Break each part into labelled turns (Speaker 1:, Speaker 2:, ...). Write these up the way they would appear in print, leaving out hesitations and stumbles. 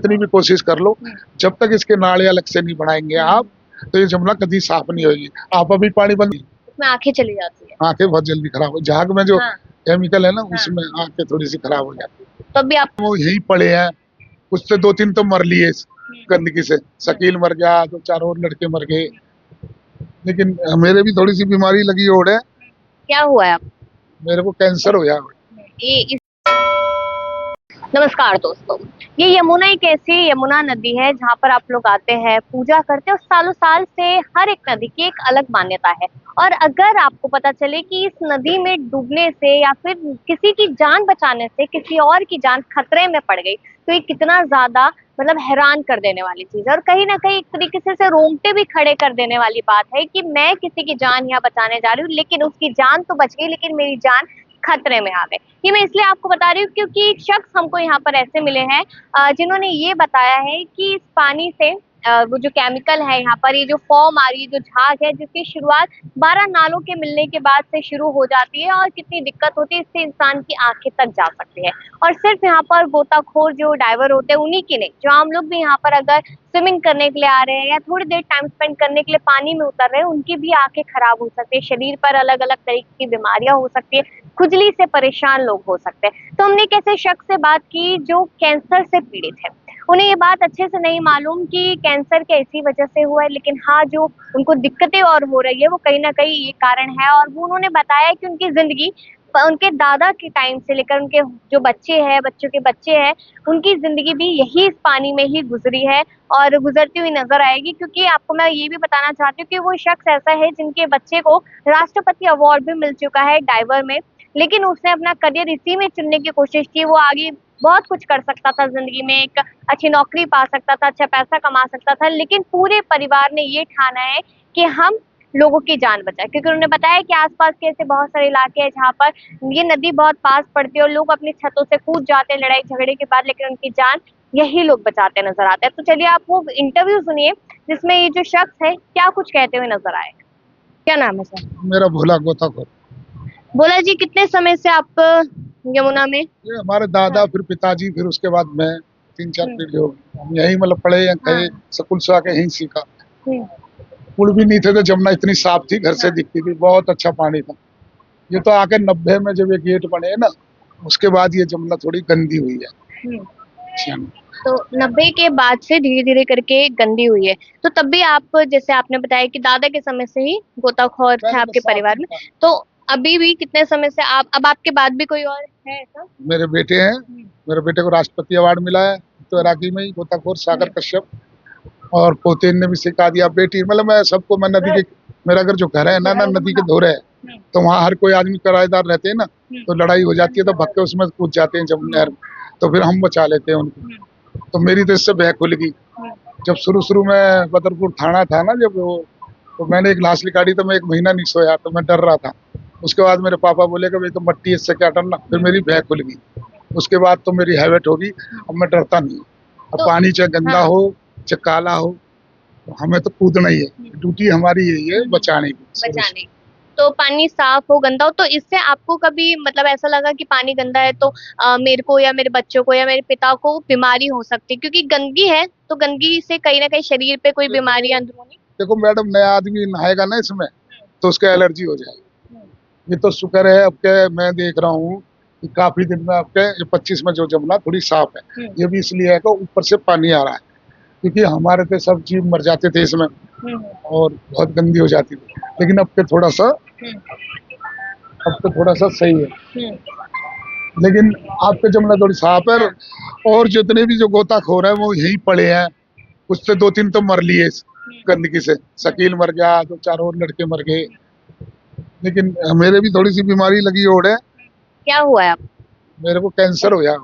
Speaker 1: कितनी भी कोशिश कर लो, जब तक इसके नाले अलग से नहीं बनाएंगे आप, तो ये जमुना कभी साफ नहीं होगी। आप अभी पानी बंद,
Speaker 2: उसमें आंखें चली जाती है।
Speaker 1: आंखें बहुत जल्दी खराब हो, झाग में जो
Speaker 2: हाँ।
Speaker 1: केमिकल है ना, उसमें आंखें थोड़ी सी खराब हो जाती है।
Speaker 2: तो अभी आप
Speaker 1: वो यही पड़े हैं, कुछ से 2-3 तो मर लिए इस गंदगी से। शकील मर गया, 2-4 और लड़के मर गए, लेकिन मेरे भी थोड़ी सी बीमारी लगी ओढ़ है।
Speaker 2: क्या हुआ है आप?
Speaker 1: मेरे को कैंसर हो गया।
Speaker 2: ये नमस्कार दोस्तों, ये यमुना एक ऐसी यमुना नदी है जहाँ पर आप लोग आते हैं, पूजा करते हैं और सालों साल से हर एक नदी की एक अलग मान्यता है। और अगर आपको पता चले कि इस नदी में डूबने से या फिर किसी की जान बचाने से किसी और की जान खतरे में पड़ गई, तो ये कितना ज्यादा मतलब हैरान कर देने वाली चीज है। और कहीं ना कहीं एक तरीके से रोंगटे भी खड़े कर देने वाली बात है कि मैं किसी की जान यहाँ बचाने जा रही हूँ, लेकिन उसकी जान तो बच गई लेकिन मेरी जान खतरे में आ गए। ये मैं इसलिए आपको बता रही हूँ क्योंकि एक शख्स हमको यहाँ पर ऐसे मिले हैं जिन्होंने ये बताया है कि इस पानी से वो जो केमिकल है यहाँ पर, ये जो फॉर्म आ रही है, जो झाग है, जिसकी शुरुआत 12 नालों के मिलने के बाद से शुरू हो जाती है और कितनी दिक्कत होती है, इससे इंसान की आंखें तक जा सकती है। और सिर्फ यहाँ पर गोताखोर जो डाइवर होते हैं उन्हीं की नहीं, जो आम लोग भी यहाँ पर अगर स्विमिंग करने के लिए आ रहे हैं या थोड़ी देर टाइम स्पेंड करने के लिए पानी में उतर रहे हैं, उनकी भी आंखें खराब हो सकती है, शरीर पर अलग अलग तरीके की बीमारियां हो सकती है, खुजली से परेशान लोग हो सकते हैं। तो हमने एक ऐसे शख्स से बात की जो कैंसर से पीड़ित है। उन्हें ये बात अच्छे से नहीं मालूम कि कैंसर कैसी वजह से हुआ है, लेकिन हाँ, जो उनको दिक्कतें और हो रही है वो कहीं ना कहीं ये कारण है। और वो उन्होंने बताया कि उनकी जिंदगी उनके दादा के टाइम से लेकर उनके जो बच्चे हैं, बच्चों के बच्चे हैं, उनकी जिंदगी भी यही इस पानी में ही गुजरी है और गुजरती हुई नजर आएगी। क्योंकि आपको मैं ये भी बताना चाहती हूँ कि वो शख्स ऐसा है जिनके बच्चे को राष्ट्रपति अवार्ड भी मिल चुका है डाइवर में, लेकिन उसने अपना करियर इसी में चुनने की कोशिश की। वो आगे बहुत कुछ कर सकता था जिंदगी में, एक अच्छी नौकरी पा सकता था, अच्छा पैसा कमा सकता था, लेकिन पूरे परिवार ने ये ठाना है कि हम लोगों की जान बचाए। क्योंकि उन्होंने बताया कि आसपास के ऐसे बहुत सारे इलाके हैं जहाँ पर ये नदी बहुत पास पड़ती है और लोग अपनी छतों से कूद जाते हैं लड़ाई झगड़े के बाद, लेकिन उनकी जान यही लोग बचाते नजर आते हैं। तो चलिए आप वो इंटरव्यू सुनिए जिसमें ये जो शख्स है क्या कुछ कहते हुए नजर आए। क्या नाम है सर?
Speaker 1: मेरा भोला गोताखोर।
Speaker 2: बोला जी, कितने समय से आप यमुना में?
Speaker 1: ये हमारे दादा, फिर पिताजी, फिर उसके बाद मैं, 3-4 पीढ़ी हो गई। हम यही मतलब पढ़े या कहे, स्कूल से आके यहीं सीखा। पुल भी नहीं थे तो जमुना इतनी साफ थी, घर से दिखती थी, बहुत अच्छा पानी था। ये तो आके 90 में जब ये गेट बने ना, उसके बाद ये जमुना थोड़ी गंदी हुई है।
Speaker 2: तो 90 के बाद से धीरे धीरे करके गंदी हुई है। तो तब भी आप, जैसे आपने बताया कि दादा के समय से ही गोताखोर थे आपके परिवार में, तो अभी भी कितने समय से आप, अब आपके बाद भी कोई और है ऐसा?
Speaker 1: मेरे बेटे हैं, मेरे बेटे को राष्ट्रपति अवार्ड मिला है तो इराकी में ही, गोताखोर सागर कश्यप। और पोते ने भी सिखा दिया, बेटी, मतलब मैं सबको, मैं नदी के, मेरा घर जो घर है ना नदी के धोरे है, तो वहाँ हर कोई आदमी किराएदार रहते हैं ना, तो लड़ाई हो जाती है तो भक्के उसमें कूद जाते हैं जब नहर, तो फिर हम बचा लेते हैं उनको। तो मेरी तो इससे बह खुल गई। जब शुरू में बदरपुर थाना था ना, जब वो, तो मैंने एक लाश निकाली तो मैं 1 महीना नहीं सोया, तो मैं डर रहा था। उसके बाद मेरे पापा बोले कि भाई तो मट्टी, इससे क्या डरना, फिर मेरी बह खुल गई। उसके बाद तो मेरी हैबिट होगी, अब मैं डरता नहीं। अब पानी चाहे गंदा हो चाहे काला हो, तो हमें तो कूदना ही है, ड्यूटी हमारी यही है, बचाने की।
Speaker 2: तो पानी साफ हो गंदा हो, तो इससे आपको कभी मतलब ऐसा लगा कि पानी गंदा है तो मेरे को या मेरे बच्चों को या मेरे पिता को बीमारी हो सकती है? क्योंकि गंदगी है तो गंदगी से कहीं ना कहीं शरीर पे कोई बीमारी अंदरूनी।
Speaker 1: देखो मैडम, नया आदमी नहाएगा ना इसमें तो उसके एलर्जी हो जाएगी। ये तो शुक्र है अब के, मैं देख रहा हूँ कि काफी दिन में आपके 25 में जो जमुना थोड़ी साफ है। ये भी इसलिए है कि ऊपर से पानी आ रहा है, क्योंकि हमारे तो सब जीव मर जाते थे इसमें और बहुत गंदी हो जाती थी। लेकिन अब के थोड़ा सा सही है। लेकिन आपके जमुना थोड़ी साफ है। और जितने भी जो गोताखोर है वो यहीं पड़े हैं, कुछ से 2-3 तो मर लिए इस गंदगी से। शकील मर गया, 2-4 और लड़के मर गए, लेकिन मेरे भी थोड़ी सी बीमारी लगी ओढ़ है।
Speaker 2: क्या हुआ है आप?
Speaker 1: मेरे को कैंसर हो गया।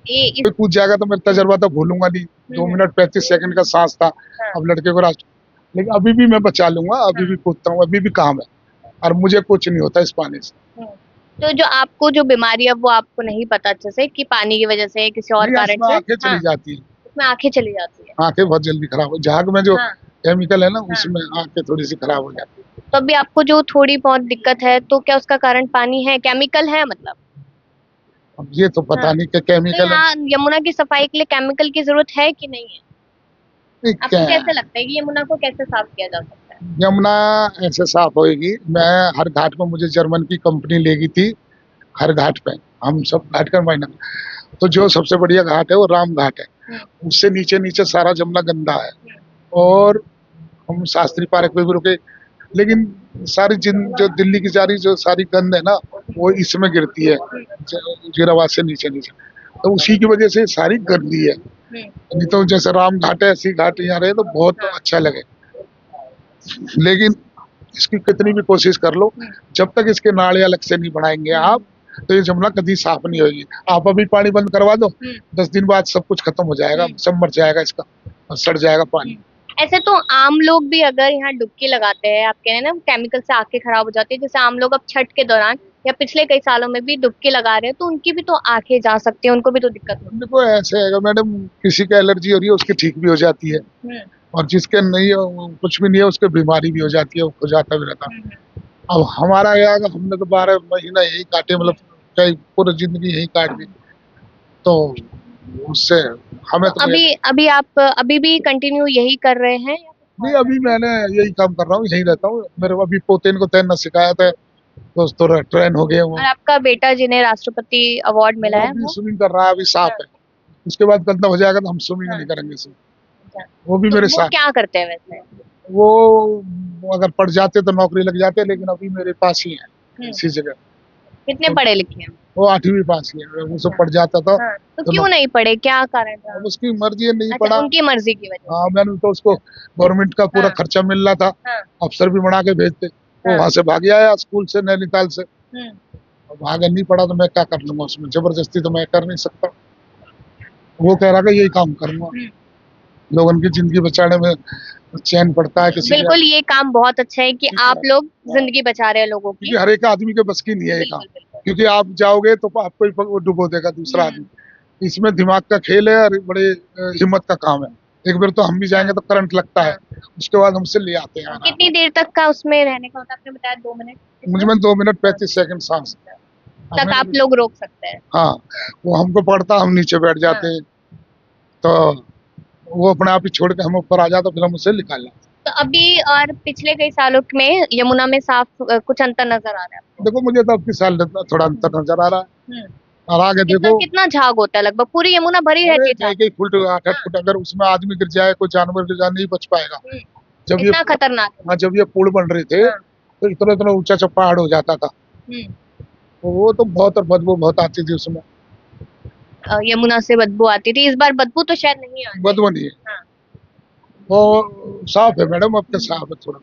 Speaker 1: कोई पूछ जाएगा तो मेरा तजर्बा तो भूलूंगा नहीं। 2 मिनट 35 सेकंड का सांस था। अब लड़के को राष्ट्र, लेकिन अभी भी मैं बचा लूंगा, अभी भी कूदता हूँ, अभी भी काम है और मुझे कुछ नहीं होता इस पानी से।
Speaker 2: तो जो आपको जो बीमारी है वो आपको नहीं पता अच्छे से कि पानी की वजह से किसी और कारण से?
Speaker 1: आंखें चली जाती है,
Speaker 2: उसमें आंखें चली जाती है,
Speaker 1: आंखें बहुत जल्दी खराब हो, झाग में जो केमिकल है ना, उसमें आंखें थोड़ी सी खराब हो जाती है।
Speaker 2: तो अभी आपको जो थोड़ी बहुत दिक्कत है, तो क्या उसका कारण पानी है, केमिकल है मतलब?
Speaker 1: अब ये तो पता
Speaker 2: हाँ।
Speaker 1: नहीं क्या
Speaker 2: तो
Speaker 1: केमिकल है।
Speaker 2: यहाँ यमुना की सफाई के लिए केमिकल की जरूरत है कि नहीं है?
Speaker 1: नहीं,
Speaker 2: आपको कैसे लगता है कि यमुना को कैसे साफ किया जा सकता है?
Speaker 1: यमुना ऐसे साफ होएगी। मैं हर घाट पे, मुझे जर्मन की कंपनी ले गई थी हर घाट पे, हम सब घाट का मायना। तो जो सबसे बढ़िया घाट है वो राम घाट है, उससे नीचे नीचे सारा जमुना गंदा है। और हम शास्त्री पार्क पे भी रुके, लेकिन सारी जो दिल्ली की जो सारी गंद है ना, वो इसमें गिरती है, जीराबाद से नीचे नीचे, तो उसी की वजह से सारी गंदी है। नहीं तो जैसे राम घाट है, ऐसी घाट यहाँ रहे तो बहुत अच्छा लगे। लेकिन इसकी कितनी भी कोशिश कर लो, जब तक इसके नाले अलग से नहीं बनाएंगे आप, तो ये जमुना कभी साफ नहीं होगी। आप अभी पानी बंद करवा दो, 10 दिन बाद सब कुछ खत्म हो जाएगा, सब मर जाएगा इसका, और सड़ जाएगा पानी।
Speaker 2: ऐसे तो आम लोग भी अगर यहाँ डुबकी लगाते हैं, आप कह रहे हैं ना केमिकल से आंखें खराब हो जाती है, जैसे आम लोग अब छठ के दौरान या पिछले कई सालों में भी डुबकी लगा रहे हैं, तो उनकी भी तो आंखें जा सकती है, उनको भी तो दिक्कत होती
Speaker 1: देखो ऐसे है मैडम, किसी को एलर्जी हो रही है उसकी ठीक भी हो जाती है,
Speaker 2: है।
Speaker 1: और जिसके नहीं है, कुछ भी नहीं है, उसके बीमारी भी हो जाती है, वो हो जाता भी रहता है। अब हमारा क्या है, हमने तो 12 महीना यही काटे, मतलब कई पूरी जिंदगी यही काट दी, तो उससे हमें तो
Speaker 2: अभी अभी आप अभी भी कंटिन्यू यही कर रहे हैं?
Speaker 1: नहीं, अभी मैंने यही काम कर रहा हूँ, यही रहता हूँ। मेरे अभी पोते को तैरना सिखाया था, तो थोड़ा ट्रेन हो गए वो।
Speaker 2: और आपका बेटा जिन्हें राष्ट्रपति अवार्ड मिला है
Speaker 1: भी
Speaker 2: वो?
Speaker 1: स्विमिंग कर रहा है, अभी साफ है। उसके बाद गंदा हो जाएगा तो हम स्विमिंग नहीं करेंगे इसमें। वो भी
Speaker 2: तो
Speaker 1: मेरे
Speaker 2: वो
Speaker 1: साथ।
Speaker 2: क्या करते हैं वैसे?
Speaker 1: वो अगर पढ़ जाते तो नौकरी लग जाते, लेकिन अभी मेरे पास ही है इसी जगह।
Speaker 2: कितने पढ़े लिखे हैं?
Speaker 1: वो 8वीं पास ही है, वो सब पढ़ जाता था।
Speaker 2: तो क्यों नहीं पढ़े, क्या कारण रहा?
Speaker 1: अब उसकी मर्जी है, नहीं
Speaker 2: अच्छा,
Speaker 1: पढ़ा।
Speaker 2: उनकी मर्जी की वजह
Speaker 1: हाँ, मैंने तो उसको गवर्नमेंट का पूरा खर्चा मिल रहा था,
Speaker 2: हाँ।
Speaker 1: अफसर भी बना के भेजते, वो वहां से भाग आया स्कूल से, नैनीताल से। अब आगे नहीं पढ़ा तो मैं क्या कर लूंगा उसमें, जबरदस्ती तो मैं कर नहीं सकता। वो कह रहा था यही काम करूंगा, लोगों की जिंदगी बचाने में चैन पड़ता है किसी
Speaker 2: बिल्कुल, ये काम बहुत अच्छा है कि आप लोग जिंदगी बचा रहे हैं लोगों की।
Speaker 1: क्योंकि हर एक आदमी के बस की नहीं है ये काम, क्योंकि आप जाओगे तो आपको ही वो डुबो देगा दूसरा आदमी। इसमें दिमाग का खेल है और बड़े हिम्मत का काम है। एक बार तो हम भी जाएंगे तो करंट लगता है, उसके बाद हमसे ले आते हैं।
Speaker 2: कितनी देर तक का उसमें रहने का होता है? आपने बताया 2 मिनट।
Speaker 1: मुझ में 2 मिनट 35 सेकंड सांस
Speaker 2: तक आप लोग रोक सकते हैं?
Speaker 1: हाँ, वो हमको पड़ता, हम नीचे बैठ जाते हैं, तो वो अपने आप ही छोड़ के हम ऊपर आ जाते, फिर हम उसे निकाल लाते।
Speaker 2: तो अभी और पिछले कई सालों में यमुना में साफ कुछ अंतर नजर आ रहा है?
Speaker 1: देखो मुझे तो अब की साल थोड़ा अंतर नजर आ रहा है, और आगे देखो
Speaker 2: कितना झाग होता है? लगभग पूरी यमुना भरी रहती है?
Speaker 1: 1 फुट 8 फुट, अगर उसमें आदमी गिर जाए, कोई जानवर गिर जाए, नहीं बच पाएगा। जब ये
Speaker 2: इतना खतरनाक है?
Speaker 1: हाँ, जब ये पुल बन रहे थे तो इतना इतना ऊंचा पहाड़ हो जाता था, तो वो तो बहुत, और बदबू बहुत आती थी उसमें।
Speaker 2: यमुना से बदबू आती थी, इस बार बदबू तो शायद नहीं आ रही।
Speaker 1: बदबू नहीं है, वो साफ है मैडम, अब के साफ है थोड़ा।